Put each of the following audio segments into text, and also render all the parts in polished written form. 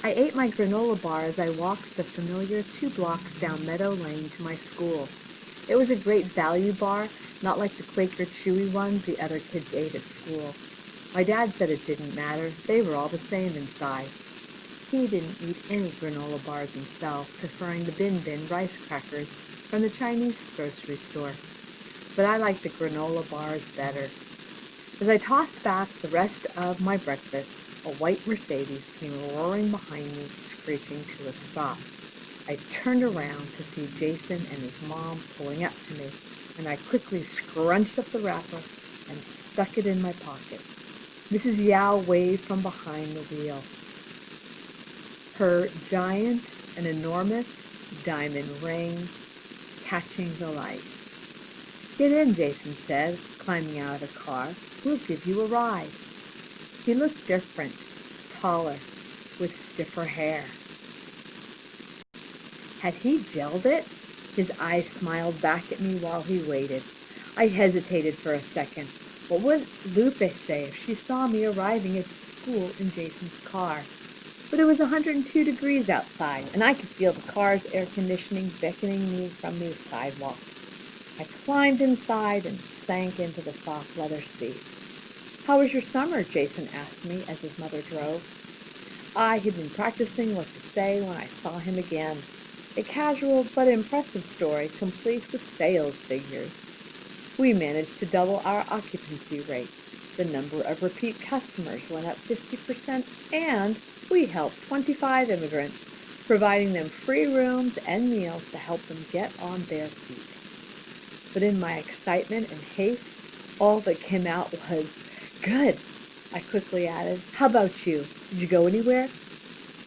I ate my granola bar as I walked the familiar 2 blocks down Meadow Lane to my school. It was a great value bar, not like the Quaker Chewy ones the other kids ate at school. My dad said it didn't matter. They were all the same inside. He didn't eat any granola bars himself, preferring the bin rice crackers from the Chinese grocery store. But I liked the granola bars better. As I tossed back the rest of my breakfast, a white Mercedes came roaring behind me, screeching to a stop. I turned around to see Jason and his mom pulling up to me, and I quickly scrunched up the wrapper and stuck it in my pocket. Mrs. Yao waved from behind the wheel, her giant and enormous diamond ring catching the light. "Get in," Jason said, climbing out of the car. "We'll give you a ride." He looked different, taller, with stiffer hair. Had he gelled it? His eyes smiled back at me while he waited. I hesitated for a second. What would Lupe say if she saw me arriving at school in Jason's car? But it was 102 degrees outside, and I could feel the car's air conditioning beckoning me from the sidewalk. I climbed inside and sank into the soft leather seat. "How was your summer?" Jason asked me as his mother drove. I had been practicing what to say when I saw him again. A casual but impressive story, complete with sales figures. We managed to double our occupancy rate. The number of repeat customers went up 50%, and we helped 25 immigrants, providing them free rooms and meals to help them get on their feet. But in my excitement and haste, all that came out was, "Good." I quickly added, "How about you? Did you go anywhere?"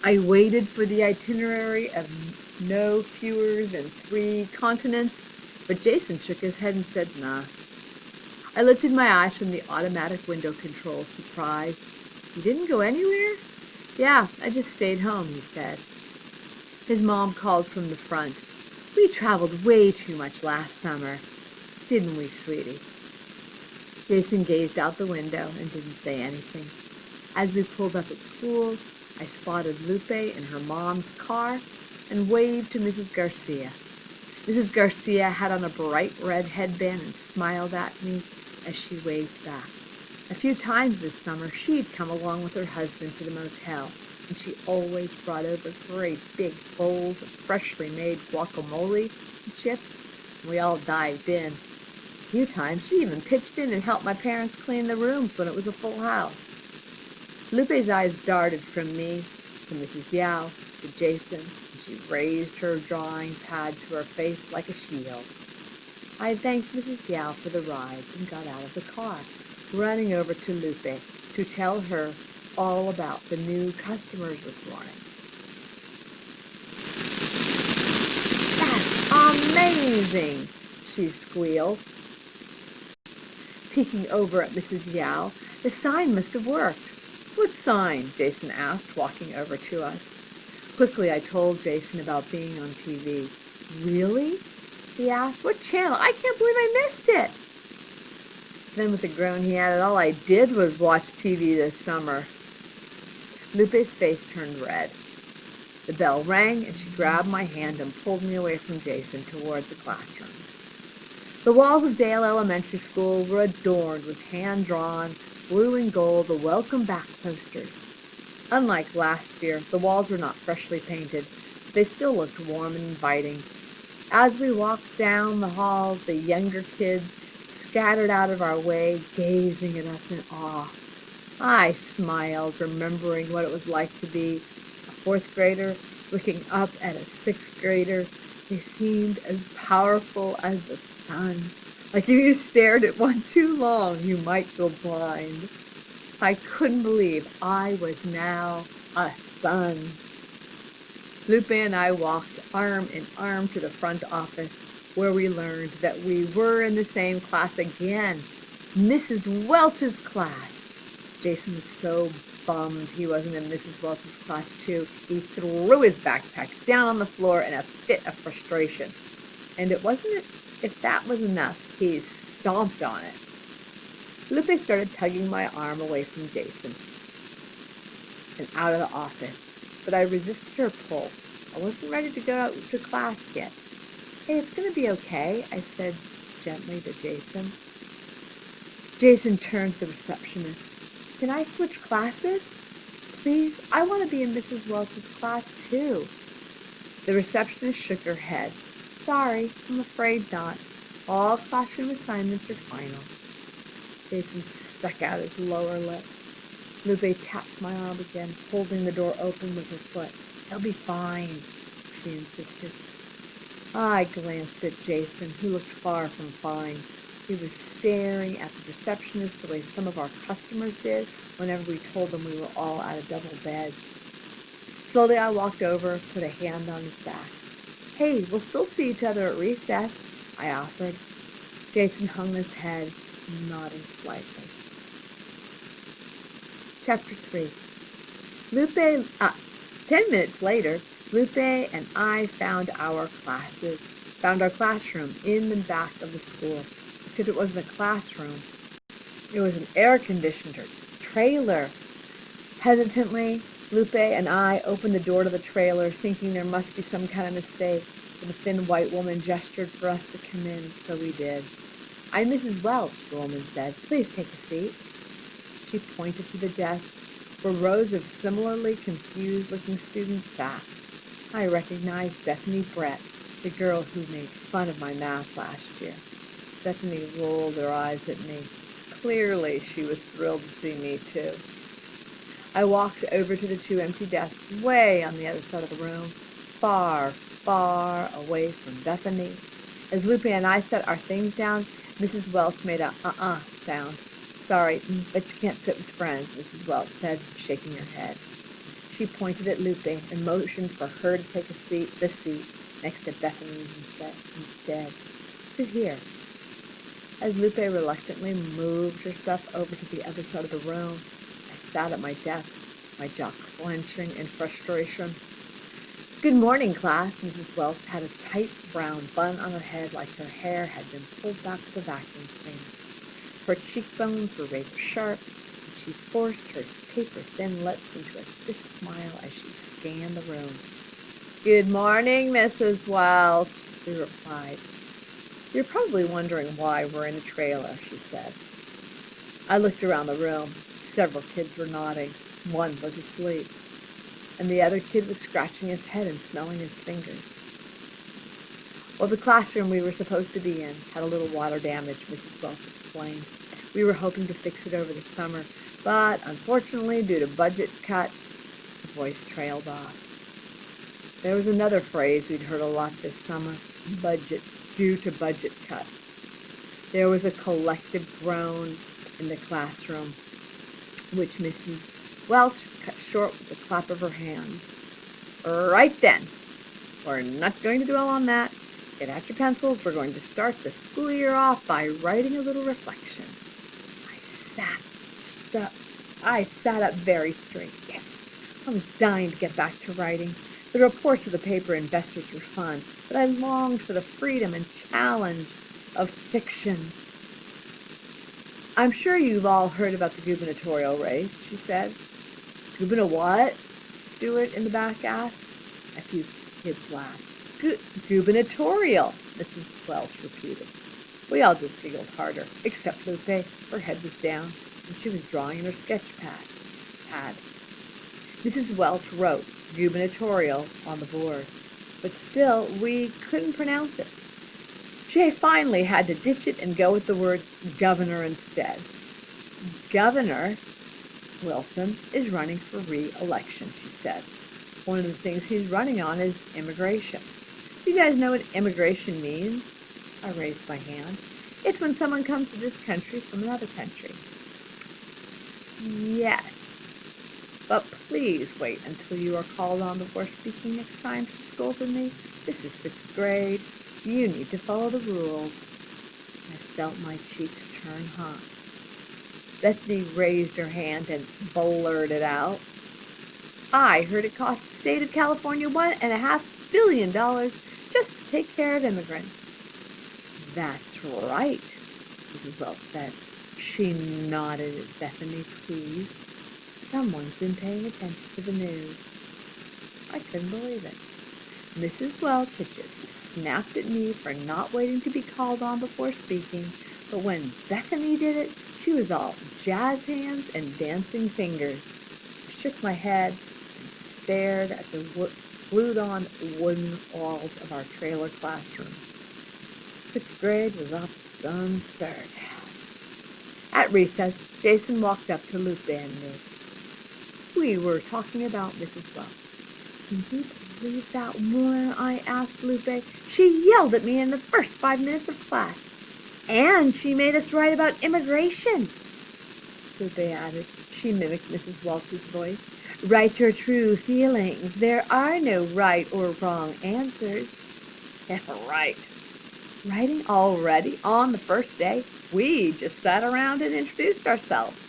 I waited for the itinerary of no fewer than 3 continents, but Jason shook his head and said, "Nah." I lifted my eyes from the automatic window control, surprised. "You didn't go anywhere?" "Yeah, I just stayed home," he said. His mom called from the front. "We traveled way too much last summer. Didn't we, sweetie?" Jason gazed out the window and didn't say anything. As we pulled up at school, I spotted Lupe in her mom's car and waved to Mrs. Garcia. Mrs. Garcia had on a bright red headband and smiled at me as she waved back. A few times this summer, she'd come along with her husband to the motel, and she always brought over great big bowls of freshly made guacamole and chips, and we all dived in. A few times, she even pitched in and helped my parents clean the rooms when it was a full house. Lupe's eyes darted from me to Mrs. Yao to Jason, and she raised her drawing pad to her face like a shield. I thanked Mrs. Yao for the ride and got out of the car, running over to Lupe to tell her all about the new customers this morning. "That's amazing!" she squealed. Peeking over at Mrs. Yao, "The sign must have worked." "What sign?" Jason asked, walking over to us. Quickly, I told Jason about being on TV. "Really?" he asked. "What channel? I can't believe I missed it." Then with a groan he added, "All I did was watch TV this summer." Lupe's face turned red. The bell rang, and she grabbed my hand and pulled me away from Jason toward the classrooms. The walls of Dale Elementary School were adorned with hand-drawn, blue and gold, welcome back posters. Unlike last year, the walls were not freshly painted. They still looked warm and inviting. As we walked down the halls, the younger kids scattered out of our way, gazing at us in awe. I smiled, remembering what it was like to be a 4th grader looking up at a 6th grader. They seemed as powerful as the sun. Like if you stared at one too long, you might go blind. I couldn't believe I was now a son. Lupe and I walked arm in arm to the front office, where we learned that we were in the same class again, Mrs. Welch's class. Jason was so bummed he wasn't in Mrs. Welch's class too. He threw his backpack down on the floor in a fit of frustration. And if that was enough, he stomped on it. Lupe started tugging my arm away from Jason and out of the office. but I resisted her pull. I wasn't ready to go out to class yet. Hey, it's going to be okay, I said gently to Jason. Jason turned to the receptionist. Can I switch classes? Please, I want to be in Mrs. Welch's class too. The receptionist shook her head. Sorry, I'm afraid not. All classroom assignments are final. Jason stuck out his lower lip. Lupe tapped my arm again, holding the door open with her foot. He'll be fine, she insisted. I glanced at Jason, who looked far from fine. He was staring at the receptionist the way some of our customers did whenever we told them we were all out of double beds. Slowly I walked over, put a hand on his back. Hey, we'll still see each other at recess, I offered. Jason hung his head, nodding slightly. Chapter 3. 10 minutes later, Lupe and I found our classroom in the back of the school. Except it wasn't a classroom. It was an air-conditioned trailer. Hesitantly, Lupe and I opened the door to the trailer, thinking there must be some kind of mistake, but the thin white woman gestured for us to come in, so we did. I'm Mrs. Welch, the woman said. Please take a seat. She pointed to the desks where rows of similarly confused-looking students sat. I recognized Bethany Brett, the girl who made fun of my math last year. Bethany rolled her eyes at me. Clearly, she was thrilled to see me, too. I walked over to the two empty desks way on the other side of the room, far, far away from Bethany. As Lupe and I set our things down, Mrs. Welch made a sound. Sorry, but you can't sit with friends, Mrs. Welch said, shaking her head. She pointed at Lupe and motioned for her to take the seat next to Bethany's instead. Sit here. As Lupe reluctantly moved her stuff over to the other side of the room, I sat at my desk, my jaw clenching in frustration. Good morning, class. Mrs. Welch had a tight brown bun on her head like her hair had been pulled back with a vacuum cleaner. Her cheekbones were razor sharp, and she forced her paper-thin lips into a stiff smile as she scanned the room. Good morning, Mrs. Welch, we replied. You're probably wondering why we're in a trailer, she said. I looked around the room. Several kids were nodding. One was asleep, and the other kid was scratching his head and smelling his fingers. Well, the classroom we were supposed to be in had a little water damage, Mrs. Welch explained. We were hoping to fix it over the summer, but unfortunately, due to budget cuts, the voice trailed off. There was another phrase we'd heard a lot this summer, due to budget cuts. There was a collective groan in the classroom, which Mrs. Welch cut short with a clap of her hands. Right then, we're not going to dwell on that. Get out your pencils. We're going to start the school year off by writing a little reflection. I sat up very straight. Yes, I was dying to get back to writing. The reports of the paper investors were fun, but I longed for the freedom and challenge of fiction. I'm sure you've all heard about the gubernatorial race, she said. Gubernatorial what? Stuart in the back asked. A few kids laughed. Gubernatorial, Mrs. Welch repeated. We all just giggled harder, except Lupe. Her head was down, and she was drawing in her sketch pad. Mrs. Welch wrote gubernatorial on the board, but still we couldn't pronounce it. She finally had to ditch it and go with the word governor instead. Governor Wilson is running for re-election, she said. One of the things he's running on is immigration. Do you guys know what immigration means? I raised my hand. It's when someone comes to this country from another country. Yes. But please wait until you are called on before speaking next time, she scolded me. This is 6th grade. You need to follow the rules. I felt my cheeks turn hot. Bethany raised her hand and blurted out, I heard it cost the state of California $1.5 billion just to take care of immigrants. That's right, Mrs. Welch said. She nodded at Bethany, pleased. Someone's been paying attention to the news. I couldn't believe it. Mrs. Welch had just snapped at me for not waiting to be called on before speaking, but when Bethany did it, she was all jazz hands and dancing fingers. I shook my head and stared at the glued-on wooden walls of our trailer classroom. Sixth grade was off its own start. At recess, Jason walked up to Lupe and me. We were talking about Mrs. Welch. Can you believe that woman? I asked Lupe. She yelled at me in the first 5 minutes of class. And she made us write about immigration, Lupe added. She mimicked Mrs. Welch's voice. Write your true feelings. There are no right or wrong answers. Yeah, right. Writing already on the first day? We just sat around and introduced ourselves.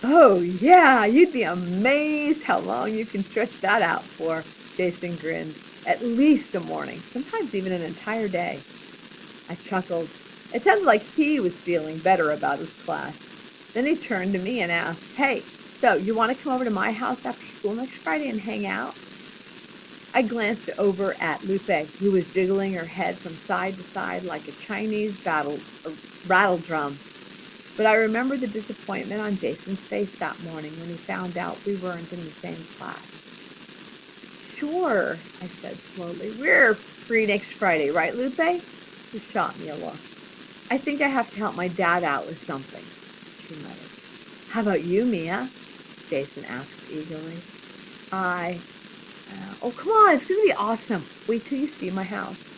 Oh, yeah, you'd be amazed how long you can stretch that out for, Jason grinned. At least a morning, sometimes even an entire day. I chuckled. It sounded like he was feeling better about his class. Then he turned to me and asked, Hey, so you want to come over to my house after school next Friday and hang out? I glanced over at Lupe, who was jiggling her head from side to side like a Chinese rattle drum. But I remembered the disappointment on Jason's face that morning when he found out we weren't in the same class. Sure, I said slowly. We're free next Friday, right, Lupe? She shot me a look. I think I have to help my dad out with something, she muttered. How about you, Mia? Jason asked eagerly. Oh, come on, it's going to be awesome. Wait till you see my house.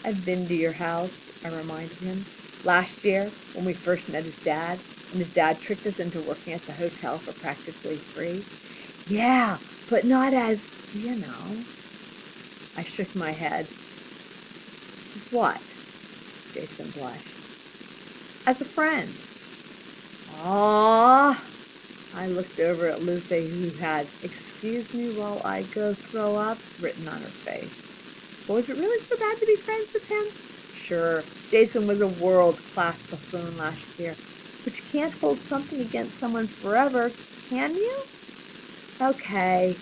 I've been to your house, I reminded him. Last year, when we first met his dad, and his dad tricked us into working at the hotel for practically free. Yeah, but not as, you know. I shook my head. As what? Jason blushed. As a friend. Aww. I looked over at Lupe, who had, excuse me while I go throw up, written on her face. But was it really so bad to be friends with him? Sure, Jason was a world-class buffoon last year, but you can't hold something against someone forever, can you? Okay,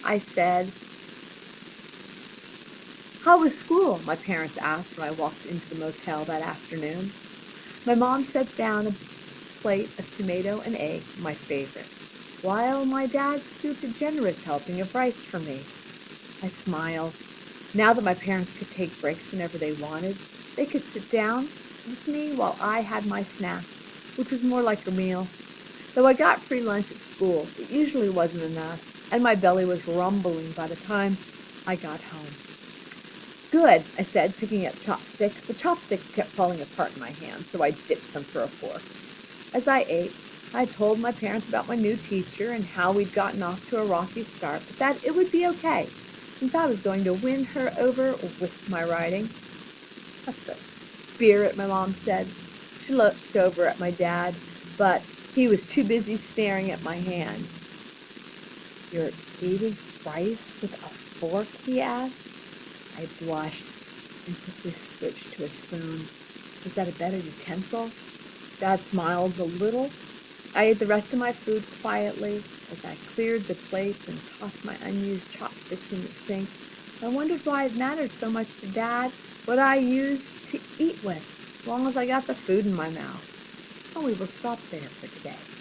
I said. How was school? My parents asked when I walked into the motel that afternoon. My mom set down a plate of tomato and egg, my favorite, while my dad scooped a generous helping of rice for me. I smiled. Now that my parents could take breaks whenever they wanted, they could sit down with me while I had my snack, which was more like a meal. Though I got free lunch at school, it usually wasn't enough, and my belly was rumbling by the time I got home. Good, I said, picking up chopsticks. The chopsticks kept falling apart in my hand, so I ditched them for a fork. As I ate, I told my parents about my new teacher and how we'd gotten off to a rocky start, but that it would be okay, since I was going to win her over with my writing. That's the spirit, my mom said. She looked over at my dad, but he was too busy staring at my hand. You're eating rice with a fork? He asked. I blushed and quickly switched to a spoon. Was that a better utensil? Dad smiled a little. I ate the rest of my food quietly as I cleared the plates and tossed my unused chopsticks in the sink. I wondered why it mattered so much to Dad what I used to eat with, as long as I got the food in my mouth. Oh, we will stop there for today.